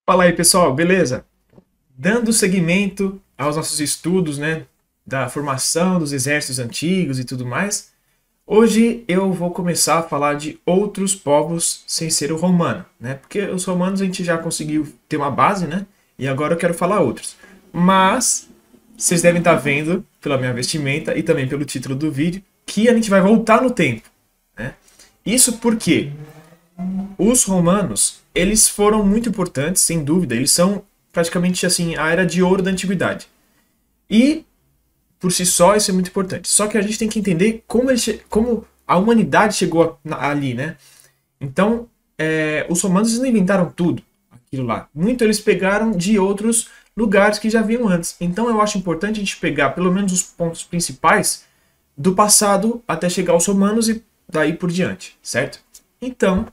Fala aí, pessoal, beleza? Dando seguimento aos nossos estudos, né, da formação dos exércitos antigos e tudo mais, hoje eu vou começar a falar de outros povos sem ser o romano, né? Porque os romanos a gente já conseguiu ter uma base, né? E agora eu quero falar outros. Mas vocês devem estar vendo pela minha vestimenta e também pelo título do vídeo que a gente vai voltar no tempo, né? Isso porque os romanos, eles foram muito importantes, sem dúvida. Eles são praticamente assim a era de ouro da antiguidade. E por si só isso é muito importante. Só que a gente tem que entender como a humanidade chegou ali, né? Então, os romanos eles não inventaram tudo aquilo lá. Muito eles pegaram de outros lugares que já haviam antes. Então eu acho importante a gente pegar pelo menos os pontos principais do passado até chegar aos romanos e daí por diante, certo? Então,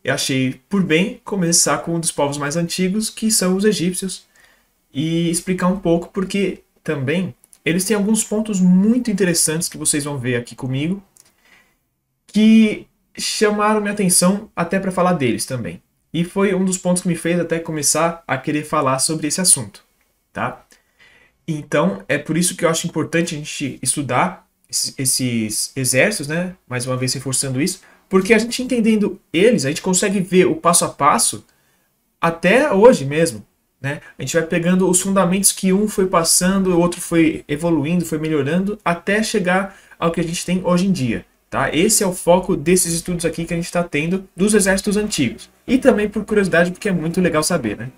eu achei por bem começar com um dos povos mais antigos, que são os egípcios, e explicar um pouco porque também eles têm alguns pontos muito interessantes que vocês vão ver aqui comigo, que chamaram minha atenção até para falar deles também. E foi um dos pontos que me fez até começar a querer falar sobre esse assunto, tá? Então, é por isso que eu acho importante a gente estudar esses exércitos, né? Mais uma vez reforçando isso, porque a gente entendendo eles, a gente consegue ver o passo a passo até hoje mesmo, né? A gente vai pegando os fundamentos que um foi passando, o outro foi evoluindo, foi melhorando, até chegar ao que a gente tem hoje em dia, tá? Esse é o foco desses estudos aqui que a gente está tendo dos exércitos antigos. E também por curiosidade, porque é muito legal saber, né?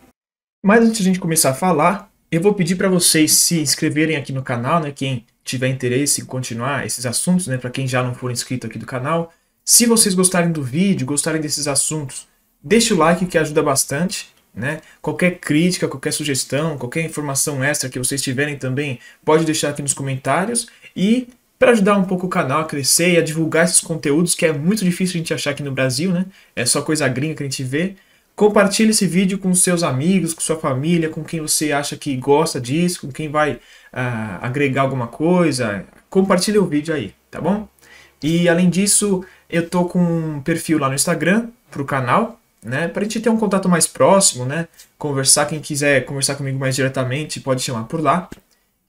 Mas antes de a gente começar a falar, eu vou pedir para vocês se inscreverem aqui no canal, né? Quem tiver interesse em continuar esses assuntos, né? Para quem já não for inscrito aqui do canal. Se vocês gostarem do vídeo, gostarem desses assuntos, deixe o like que ajuda bastante, né? Qualquer crítica, qualquer sugestão, qualquer informação extra que vocês tiverem também, pode deixar aqui nos comentários. E para ajudar um pouco o canal a crescer e a divulgar esses conteúdos, que é muito difícil a gente achar aqui no Brasil, né? É só coisa gringa que a gente vê. Compartilhe esse vídeo com seus amigos, com sua família, com quem você acha que gosta disso, com quem vai agregar alguma coisa. Compartilhe o vídeo aí, tá bom? E além disso, eu tô com um perfil lá no Instagram pro canal, né? Pra gente ter um contato mais próximo, né? Conversar, quem quiser conversar comigo mais diretamente, pode chamar por lá.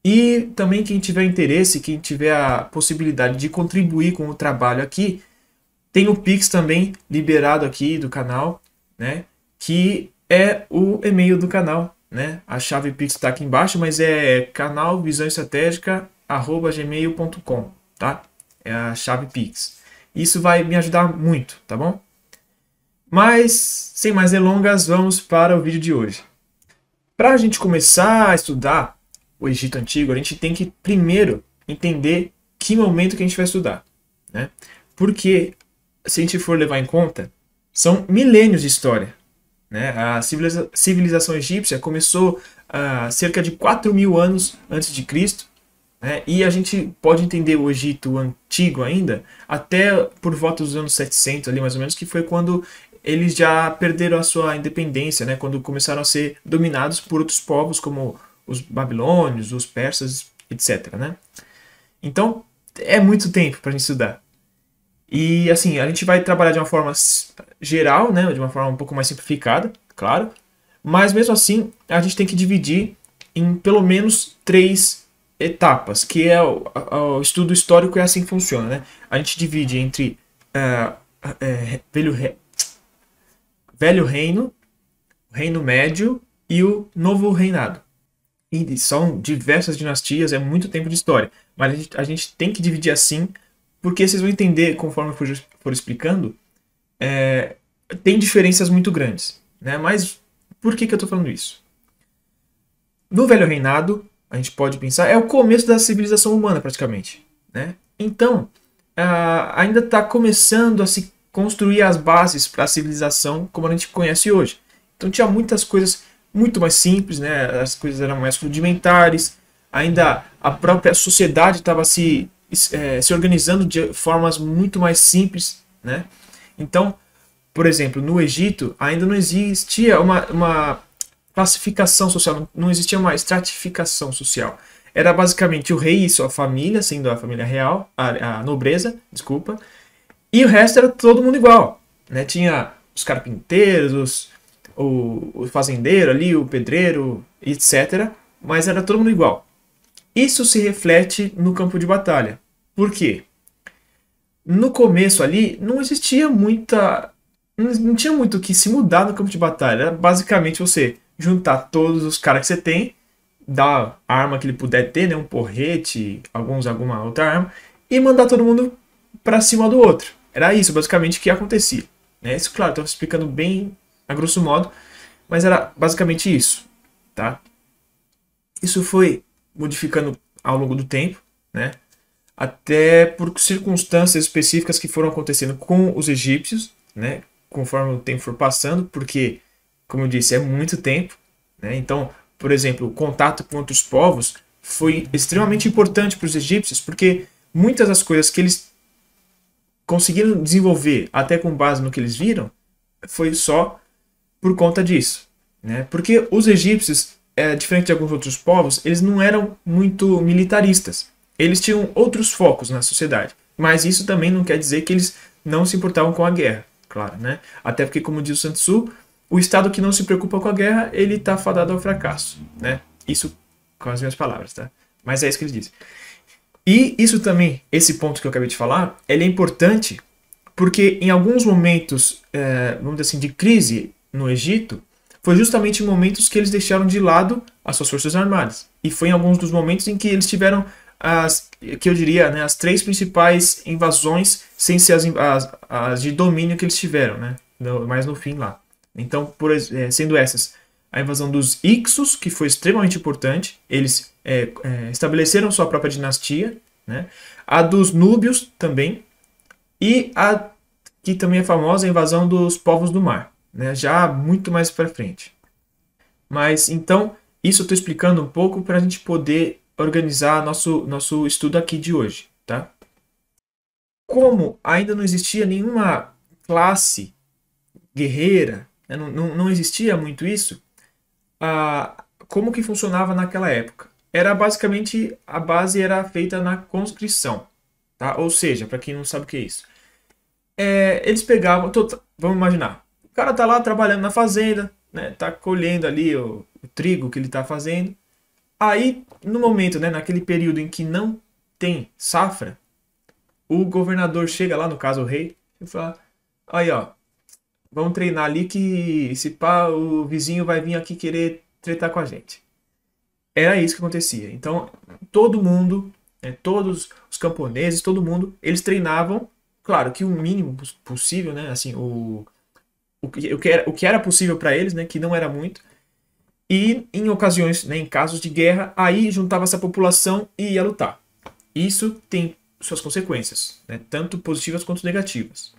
E também quem tiver interesse, quem tiver a possibilidade de contribuir com o trabalho aqui, tem o Pix também liberado aqui do canal, né? Que é o e-mail do canal, né? A chave Pix está aqui embaixo, mas é canalvisãoestratégica@gmail.com, tá? É a chave Pix. Isso vai me ajudar muito, tá bom? Mas, sem mais delongas, vamos para o vídeo de hoje. Para a gente começar a estudar o Egito Antigo, a gente tem que primeiro entender que momento que a gente vai estudar, né? Porque, se a gente for levar em conta, são milênios de história, né? A civilização egípcia começou cerca de 4.000 anos antes de Cristo, né? E a gente pode entender o Egito antigo ainda até por volta dos anos 700 ali mais ou menos, que foi quando eles já perderam a sua independência, né? Quando começaram a ser dominados por outros povos como os babilônios, os persas, etc, né? Então é muito tempo para a gente estudar. E assim, a gente vai trabalhar de uma forma geral, né? De uma forma um pouco mais simplificada, claro. Mas mesmo assim, a gente tem que dividir em pelo menos 3 etapas, que é o estudo histórico, é assim que funciona, né? A gente divide entre Velho Reino, Reino Médio e o Novo Reinado. E são diversas dinastias, é muito tempo de história. Mas a gente tem que dividir assim, porque vocês vão entender, conforme eu for explicando, tem diferenças muito grandes, né? Mas por que eu estou falando isso? No Velho Reinado, a gente pode pensar, é o começo da civilização humana praticamente, né? Então, ainda está começando a se construir as bases para a civilização como a gente conhece hoje. Então tinha muitas coisas muito mais simples, né? As coisas eram mais rudimentares, ainda a própria sociedade estava se organizando de formas muito mais simples, né? Então, por exemplo, no Egito ainda não existia uma classificação social, não existia uma estratificação social. Era basicamente o rei e sua família, sendo a família real, a nobreza, desculpa, e o resto era todo mundo igual, né? Tinha os carpinteiros, o fazendeiro ali, o pedreiro, etc. Mas era todo mundo igual. Isso se reflete no campo de batalha. Por quê? No começo ali não existia muita. Não tinha muito o que se mudar no campo de batalha. Era basicamente você juntar todos os caras que você tem, dar a arma que ele puder ter, né, um porrete, alguma outra arma, e mandar todo mundo pra cima do outro. Era isso basicamente que acontecia. Né? Isso, claro, estou explicando bem a grosso modo, mas era basicamente isso. Tá? Isso foi modificando ao longo do tempo, né? Até por circunstâncias específicas que foram acontecendo com os egípcios, né? Conforme o tempo for passando, porque, como eu disse, é muito tempo, né? Então, por exemplo, o contato com outros povos foi extremamente importante para os egípcios, porque muitas das coisas que eles conseguiram desenvolver, até com base no que eles viram, foi só por conta disso, né? Porque os egípcios, diferente de alguns outros povos, eles não eram muito militaristas. Eles tinham outros focos na sociedade. Mas isso também não quer dizer que eles não se importavam com a guerra, claro, né? Até porque, como diz o Sun Tzu, o Estado que não se preocupa com a guerra, ele está fadado ao fracasso, né? Isso com as minhas palavras, tá? Mas é isso que ele diz. E isso também, esse ponto que eu acabei de falar, ele é importante porque em alguns momentos, vamos dizer assim, de crise no Egito, foi justamente em momentos que eles deixaram de lado as suas forças armadas. E foi em alguns dos momentos em que eles tiveram que eu diria, né, as 3 principais invasões sem ser as de domínio que eles tiveram, né, mais no fim lá. Então, sendo essas, a invasão dos Ixos, que foi extremamente importante, eles estabeleceram sua própria dinastia, né, a dos Núbios também, e a que também é famosa, a invasão dos povos do mar, né, já muito mais para frente. Mas, então, isso eu estou explicando um pouco para a gente poder organizar nosso estudo aqui de hoje, tá? Como ainda não existia nenhuma classe guerreira, né, não existia muito isso, como que funcionava naquela época? Era basicamente, a base era feita na conscrição, tá? Ou seja, para quem não sabe o que é isso, eles pegavam, vamos imaginar, o cara tá lá trabalhando na fazenda, né, tá colhendo ali o trigo que ele tá fazendo. Aí, no momento, né, naquele período em que não tem safra, o governador chega lá, no caso o rei, e fala: aí ó, vamos treinar ali que se pá, o vizinho vai vir aqui querer tretar com a gente. Era isso que acontecia. Então, todo mundo, né, todos os camponeses, todo mundo, eles treinavam, claro que o mínimo possível, né, assim, o que era possível para eles, né, que não era muito. E em ocasiões, né, em casos de guerra, aí juntava essa população e ia lutar. Isso tem suas consequências, né, tanto positivas quanto negativas.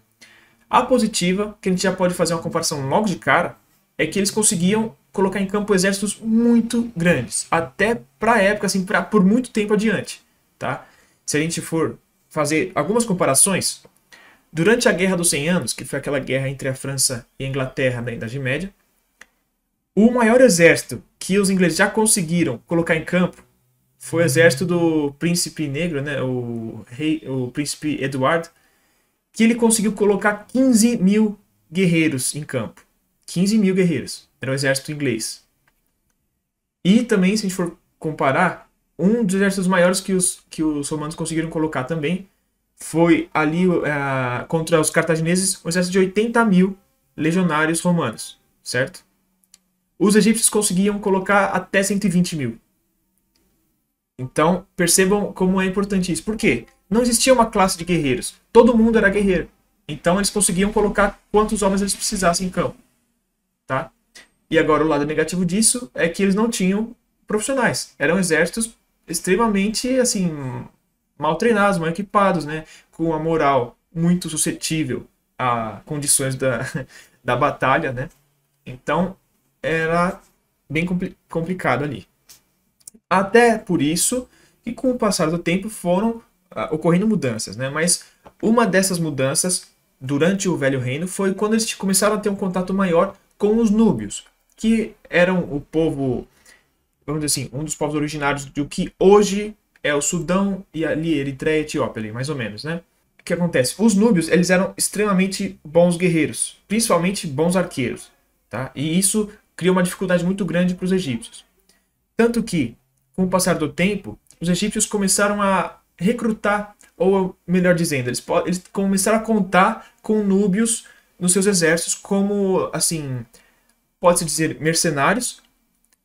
A positiva, que a gente já pode fazer uma comparação logo de cara, é que eles conseguiam colocar em campo exércitos muito grandes, até para a época, assim, por muito tempo adiante. Tá? Se a gente for fazer algumas comparações, durante a Guerra dos 100 Anos, que foi aquela guerra entre a França e a Inglaterra na Idade Média, o maior exército que os ingleses já conseguiram colocar em campo foi o exército do príncipe negro, né, o príncipe Edward, que ele conseguiu colocar 15 mil guerreiros em campo. 15 mil guerreiros. Era o exército inglês. E também, se a gente for comparar, um dos exércitos maiores que os romanos conseguiram colocar também foi ali contra os cartagineses, um exército de 80 mil legionários romanos, certo? Os egípcios conseguiam colocar até 120 mil. Então, percebam como é importante isso. Por quê? Não existia uma classe de guerreiros. Todo mundo era guerreiro. Então, eles conseguiam colocar quantos homens eles precisassem em campo. Tá? E agora, o lado negativo disso é que eles não tinham profissionais. Eram exércitos extremamente, assim, mal treinados, mal equipados, né? Com a moral muito suscetível a condições da batalha, né? Então, era bem complicado ali. Até por isso que com o passar do tempo foram ocorrendo mudanças, né? Mas uma dessas mudanças durante o Velho Reino foi quando eles começaram a ter um contato maior com os núbios, que eram o povo, vamos dizer assim, um dos povos originários do que hoje é o Sudão e ali Eritreia e Etiópia, ali, mais ou menos, né? O que acontece? Os núbios, eles eram extremamente bons guerreiros, principalmente bons arqueiros. tá? E isso criou uma dificuldade muito grande para os egípcios. Tanto que, com o passar do tempo, os egípcios começaram a recrutar, ou melhor dizendo, eles começaram a contar com núbios nos seus exércitos como, assim, pode-se dizer mercenários,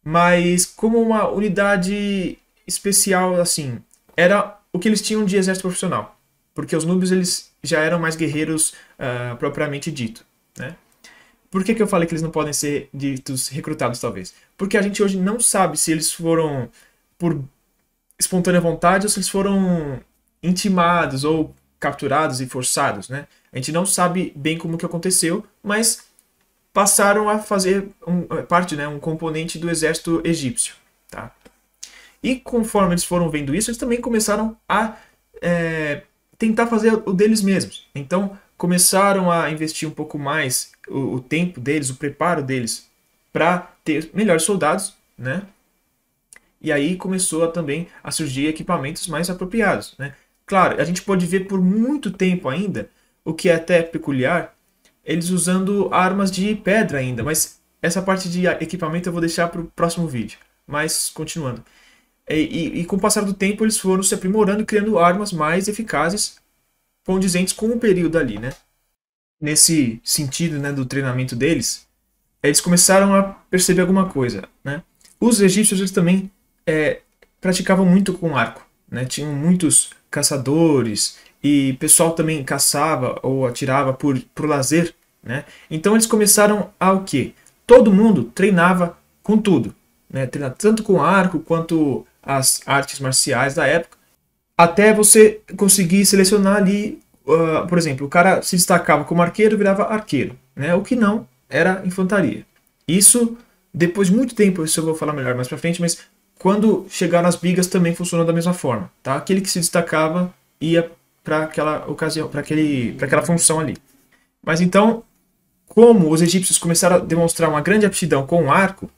mas como uma unidade especial, assim, era o que eles tinham de exército profissional, porque os núbios eles já eram mais guerreiros propriamente dito, né? Por que eu falei que eles não podem ser ditos recrutados, talvez? Porque a gente hoje não sabe se eles foram por espontânea vontade ou se eles foram intimados ou capturados e forçados, né? A gente não sabe bem como que aconteceu, mas passaram a fazer parte, né, um componente do exército egípcio, tá? E conforme eles foram vendo isso, eles também começaram a tentar fazer o deles mesmos. Então, começaram a investir um pouco mais o tempo deles, o preparo deles, para ter melhores soldados, né? E aí começou também a surgir equipamentos mais apropriados, né? Claro, a gente pode ver por muito tempo ainda, o que é até peculiar, eles usando armas de pedra ainda, mas essa parte de equipamento eu vou deixar para o próximo vídeo. Mas, continuando. E com o passar do tempo, eles foram se aprimorando e criando armas mais eficazes, condizentes com o período ali, né? Nesse sentido, né, do treinamento deles, eles começaram a perceber alguma coisa, né? Os egípcios eles também praticavam muito com arco, né? Tinham muitos caçadores e pessoal também caçava ou atirava por lazer, né? Então eles começaram a o quê? Todo mundo treinava com tudo, né? Treinava tanto com arco quanto as artes marciais da época, até você conseguir selecionar ali, por exemplo, o cara se destacava como arqueiro, virava arqueiro, né? O que não era infantaria. Isso, depois de muito tempo, isso eu vou falar melhor mais pra frente, mas quando chegaram as brigas também funcionou da mesma forma, tá? Aquele que se destacava ia para aquela ocasião, para aquela função ali. Mas então, como os egípcios começaram a demonstrar uma grande aptidão com o arco,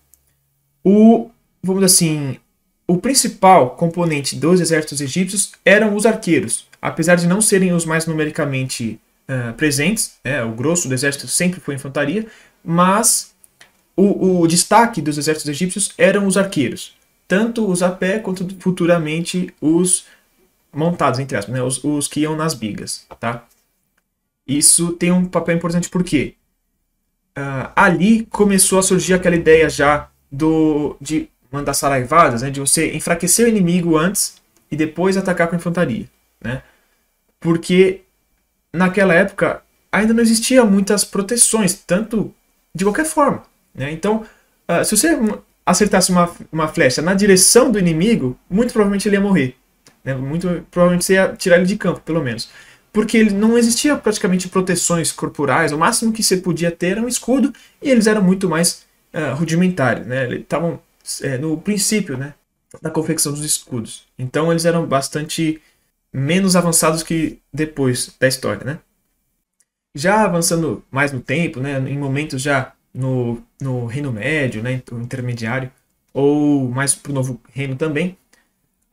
vamos dizer assim, o principal componente dos exércitos egípcios eram os arqueiros. Apesar de não serem os mais numericamente presentes, o grosso do exército sempre foi infantaria, mas o destaque dos exércitos egípcios eram os arqueiros. Tanto os a pé quanto futuramente os montados, entre aspas, né? Os que iam nas bigas, tá? Isso tem um papel importante porque ali começou a surgir aquela ideia já de mandar saraivadas, né? De você enfraquecer o inimigo antes e depois atacar com a infantaria, né? Porque naquela época ainda não existia muitas proteções, tanto de qualquer forma, né? Então, se você acertasse uma flecha na direção do inimigo, muito provavelmente ele ia morrer, né? Muito provavelmente você ia tirar ele de campo, pelo menos. Porque ele não existia praticamente proteções corporais, o máximo que você podia ter era um escudo, e eles eram muito mais rudimentares, né? Eles estavam no princípio, né, da confecção dos escudos. Então eles eram bastante menos avançados que depois da história, né? Já avançando mais no tempo, né, em momentos já no Reino Médio, né, o intermediário, ou mais para o Novo Reino também,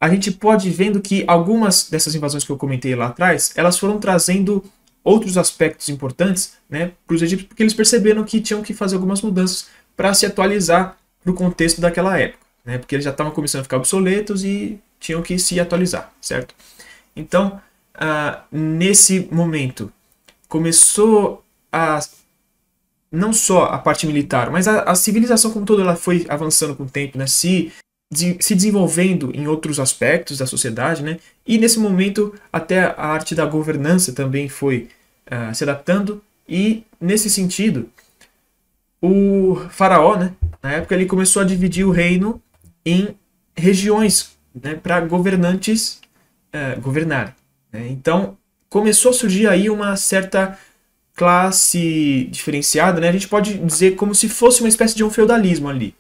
a gente pode ir vendo que algumas dessas invasões que eu comentei lá atrás, elas foram trazendo outros aspectos importantes, né, para os egípcios, porque eles perceberam que tinham que fazer algumas mudanças para se atualizar para o contexto daquela época, né, porque eles já estavam começando a ficar obsoletos e tinham que se atualizar, certo? Então, nesse momento, começou não só a parte militar, mas a civilização como toda ela foi avançando com o tempo, né, se desenvolvendo em outros aspectos da sociedade, né, e nesse momento até a arte da governança também foi se adaptando, e nesse sentido, o faraó, né, na época ele começou a dividir o reino em regiões, né, para governantes governarem, né? Então começou a surgir aí uma certa classe diferenciada, né? A gente pode dizer como se fosse uma espécie de um feudalismo ali,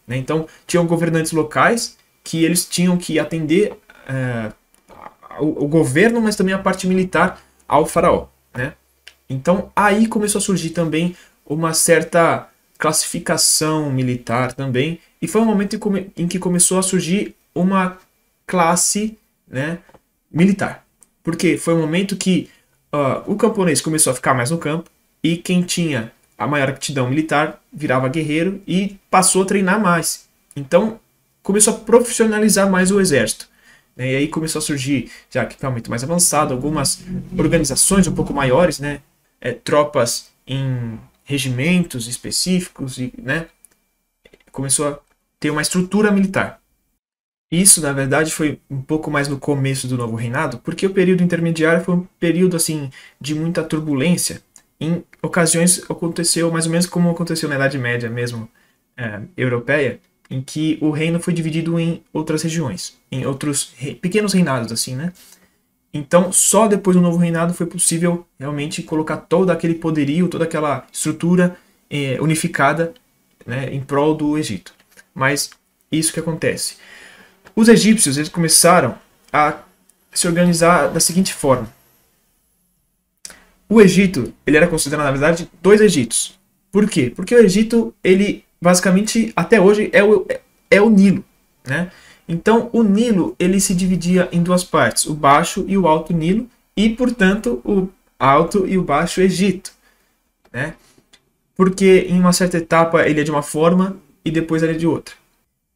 né? Então tinham governantes locais que eles tinham que atender o governo, mas também a parte militar ao faraó, né? Então aí começou a surgir também uma certa classificação militar também, e foi um momento em que começou a surgir uma classe, né, militar. Porque foi um momento que o camponês começou a ficar mais no campo, e quem tinha a maior aptidão militar, virava guerreiro e passou a treinar mais. Então, começou a profissionalizar mais o exército. E aí começou a surgir já equipamento mais avançado, algumas organizações um pouco maiores, né? Tropas em regimentos específicos, e, né? Começou a ter uma estrutura militar. Isso, na verdade, foi um pouco mais no começo do novo reinado, porque o período intermediário foi um período assim de muita turbulência. Em ocasiões aconteceu mais ou menos como aconteceu na Idade Média mesmo, europeia, em que o reino foi dividido em outras regiões, em outros pequenos reinados, assim, né? Então, só depois do novo reinado foi possível realmente colocar todo aquele poderio, toda aquela estrutura unificada, né, em prol do Egito. Mas isso que acontece. Os egípcios, eles começaram a se organizar da seguinte forma. O Egito, ele era considerado, na verdade, dois Egitos. Por quê? Porque o Egito, ele basicamente, até hoje, é o Nilo, né? Então, o Nilo, ele se dividia em duas partes, o Baixo e o Alto Nilo, e, portanto, o Alto e o Baixo Egito, né? Porque em uma certa etapa ele é de uma forma e depois ele é de outra.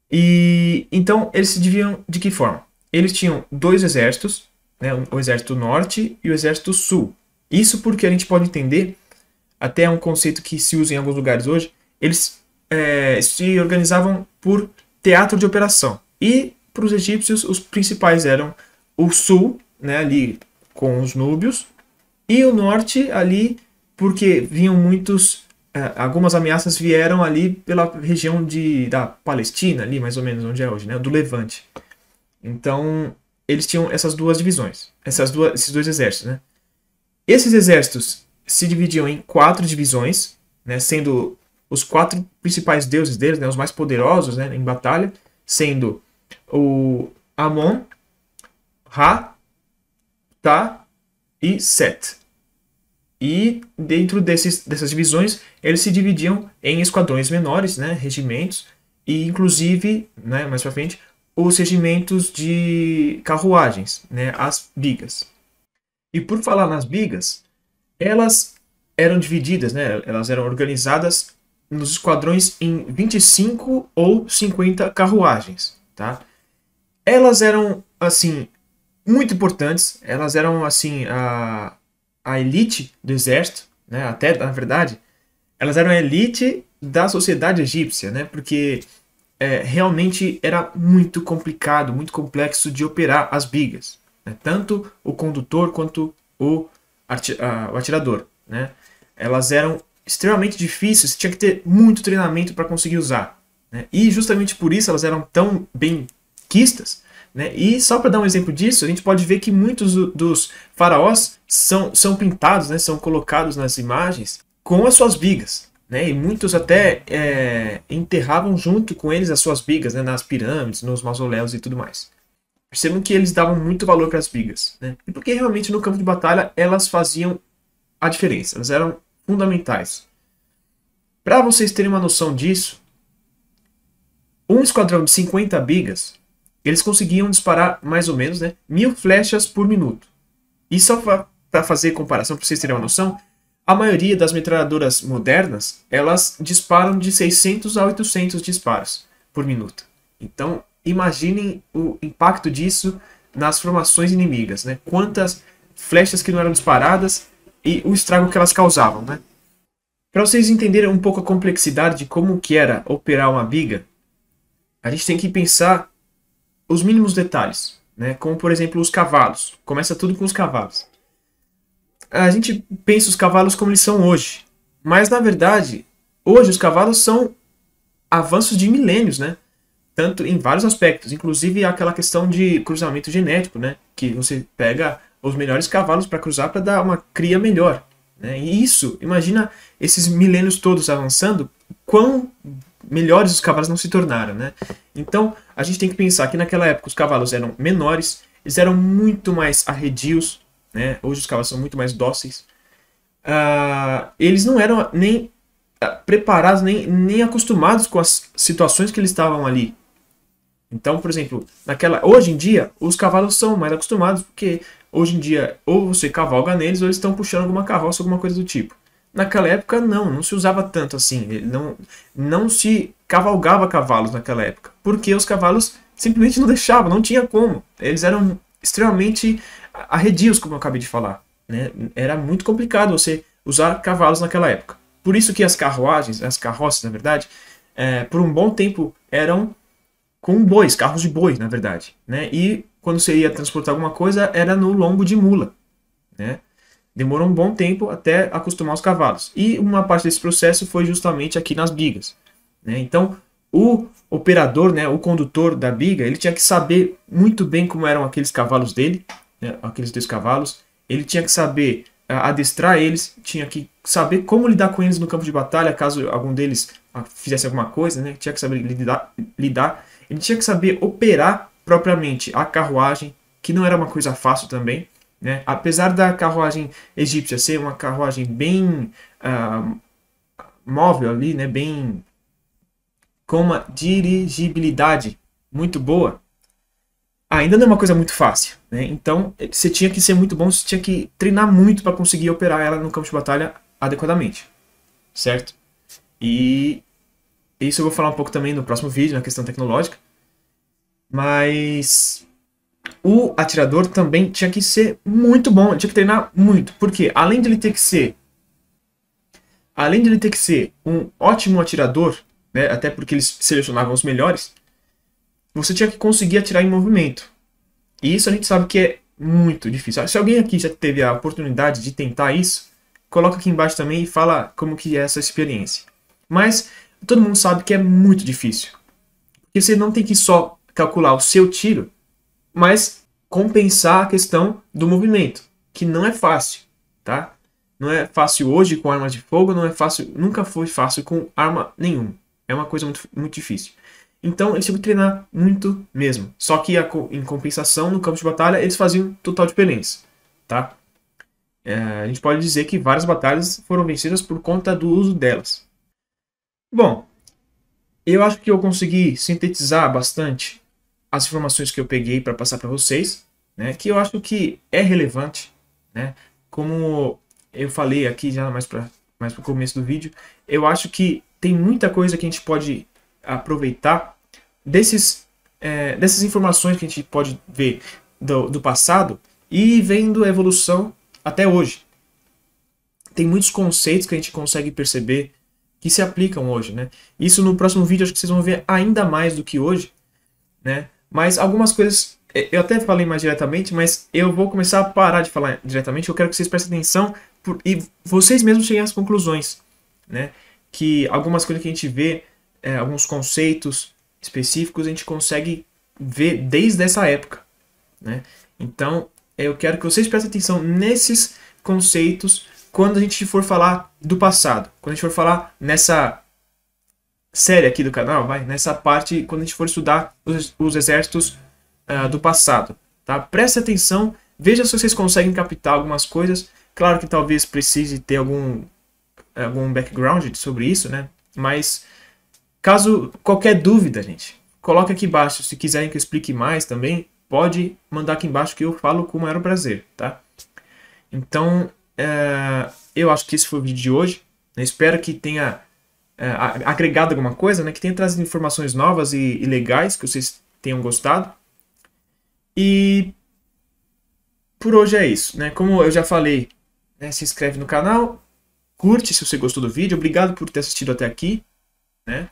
E então eles se dividiam de que forma? Eles tinham dois exércitos, né? O exército norte e o exército sul. Isso porque a gente pode entender, até é um conceito que se usa em alguns lugares hoje, eles se organizavam por teatro de operação. E para os egípcios os principais eram o sul, né, ali com os núbios, e o norte ali porque vinham algumas ameaças vieram ali pela região da Palestina, ali mais ou menos onde é hoje, né, do Levante. Então eles tinham essas duas divisões, esses dois exércitos, né? Esses exércitos se dividiam em 4 divisões, né, sendo os 4 principais deuses deles, né, os mais poderosos, né, em batalha, sendo o Amon, Ra, Ptah e Set. E dentro dessas divisões, eles se dividiam em esquadrões menores, né, regimentos, e inclusive, né, mais pra frente, os regimentos de carruagens, né, as bigas. E por falar nas bigas, elas eram divididas, né, elas eram organizadas nos esquadrões em 25 ou 50 carruagens, tá? Elas eram, assim, muito importantes, elas eram, assim, a elite do exército, né? Até, na verdade, elas eram a elite da sociedade egípcia, né? Porque realmente era muito complicado, muito complexo de operar as bigas, né? Tanto o condutor quanto o atirador, né? Elas eram extremamente difíceis, tinha que ter muito treinamento para conseguir usar, né? E justamente por isso elas eram tão bem quistas, né? E só para dar um exemplo disso, a gente pode ver que muitos dos faraós são pintados, né? São colocados nas imagens com as suas bigas, né? E muitos até enterravam junto com eles as suas bigas, né? Nas pirâmides, nos mausoléus e tudo mais. Percebam que eles davam muito valor para as bigas, né? E porque realmente no campo de batalha elas faziam a diferença, elas eram fundamentais. Para vocês terem uma noção disso, um esquadrão de 50 bigas, eles conseguiam disparar mais ou menos, né, 1000 flechas por minuto. E só para fazer comparação, para vocês terem uma noção, a maioria das metralhadoras modernas, elas disparam de 600 a 800 disparos por minuto. Então, imaginem o impacto disso nas formações inimigas, né? Quantas flechas que não eram disparadas e o estrago que elas causavam, né? Para vocês entenderem um pouco a complexidade de como que era operar uma biga, a gente tem que pensar os mínimos detalhes, né? Como, por exemplo, os cavalos. Começa tudo com os cavalos. A gente pensa os cavalos como eles são hoje, mas, na verdade, hoje os cavalos são avanços de milênios, né? Tanto em vários aspectos, inclusive aquela questão de cruzamento genético, né? Que você pega os melhores cavalos para cruzar para dar uma cria melhor, né? E isso, imagina esses milênios todos avançando, quão melhores os cavalos não se tornaram, né? Então, a gente tem que pensar que naquela época os cavalos eram menores, eles eram muito mais arredios, né? Hoje os cavalos são muito mais dóceis. Eles não eram nem preparados, nem acostumados com as situações que eles estavam ali. Então, por exemplo, hoje em dia, os cavalos são mais acostumados, porque hoje em dia, ou você cavalga neles, ou eles estão puxando alguma carroça, alguma coisa do tipo. naquela época não se usava tanto assim, não se cavalgava cavalos naquela época, porque os cavalos simplesmente não deixavam, não tinha como. Eles eram extremamente arredios, como eu acabei de falar, né? Era muito complicado você usar cavalos naquela época. Por isso que as carruagens, as carroças, na verdade, por um bom tempo eram com bois, carros de boi, na verdade, né? E quando você ia transportar alguma coisa, era no lombo de mula, né? Demorou um bom tempo até acostumar os cavalos. E uma parte desse processo foi justamente aqui nas bigas, né? Então, o operador, né, o condutor da biga, ele tinha que saber muito bem como eram aqueles cavalos dele, né, aqueles 2 cavalos. Ele tinha que saber adestrar eles, tinha que saber como lidar com eles no campo de batalha, caso algum deles fizesse alguma coisa, né? Tinha que saber lidar. Ele tinha que saber operar propriamente a carruagem, que não era uma coisa fácil também, né? Apesar da carruagem egípcia ser uma carruagem bem móvel ali, né? Bem com uma dirigibilidade muito boa, ainda não é uma coisa muito fácil, né? Então você tinha que ser muito bom, você tinha que treinar muito para conseguir operar ela no campo de batalha adequadamente, certo? E isso eu vou falar um pouco também no próximo vídeo, na questão tecnológica. Mas o atirador também tinha que ser muito bom, tinha que treinar muito, porque além de ele ter que ser um ótimo atirador, né, até porque eles selecionavam os melhores, você tinha que conseguir atirar em movimento. E isso a gente sabe que é muito difícil. Se alguém aqui já teve a oportunidade de tentar isso, coloca aqui embaixo também e fala como que é essa experiência. Mas todo mundo sabe que é muito difícil. Porque você não tem que só calcular o seu tiro, mas compensar a questão do movimento, que não é fácil, tá? Não é fácil hoje com armas de fogo, não é fácil, nunca foi fácil com arma nenhuma. É uma coisa muito, muito difícil. Então eles tinham que treinar muito mesmo. Só que em compensação, no campo de batalha, eles faziam total diferença, tá? A gente pode dizer que várias batalhas foram vencidas por conta do uso delas. Bom, eu acho que eu consegui sintetizar bastante as informações que eu peguei para passar para vocês, né? Que eu acho que é relevante, né? Como eu falei aqui já mais para o começo do vídeo, eu acho que tem muita coisa que a gente pode aproveitar dessas informações que a gente pode ver do passado e vendo a evolução até hoje. Tem muitos conceitos que a gente consegue perceber que se aplicam hoje, né? Isso no próximo vídeo acho que vocês vão ver ainda mais do que hoje, né? Mas algumas coisas eu até falei mais diretamente, mas eu vou começar a parar de falar diretamente. Eu quero que vocês prestem atenção e vocês mesmos cheguem às conclusões, né? Que algumas coisas que a gente vê, alguns conceitos específicos, a gente consegue ver desde essa época, né? Então, eu quero que vocês prestem atenção nesses conceitos quando a gente for falar do passado, quando a gente for falar nessa série aqui do canal, nessa parte, quando a gente for estudar os exércitos do passado, tá? Preste atenção, veja se vocês conseguem captar algumas coisas. Claro que talvez precise ter algum background sobre isso, né? Mas caso qualquer dúvida, gente, coloque aqui embaixo. Se quiserem que eu explique mais também, pode mandar aqui embaixo que eu falo com o maior prazer, tá? Então, eu acho que esse foi o vídeo de hoje. Eu espero que tenha agregado alguma coisa, né? Que tenha trazido informações novas e legais, que vocês tenham gostado. E por hoje é isso, né? Como eu já falei, né, se inscreve no canal, curte se você gostou do vídeo. Obrigado por ter assistido até aqui, né?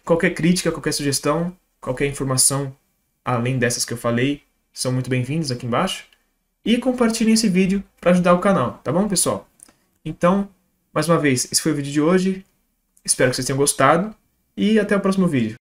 Qualquer crítica, qualquer sugestão, qualquer informação além dessas que eu falei, são muito bem-vindos aqui embaixo. E compartilhem esse vídeo para ajudar o canal, tá bom, pessoal? Então, mais uma vez, esse foi o vídeo de hoje. Espero que vocês tenham gostado e até o próximo vídeo.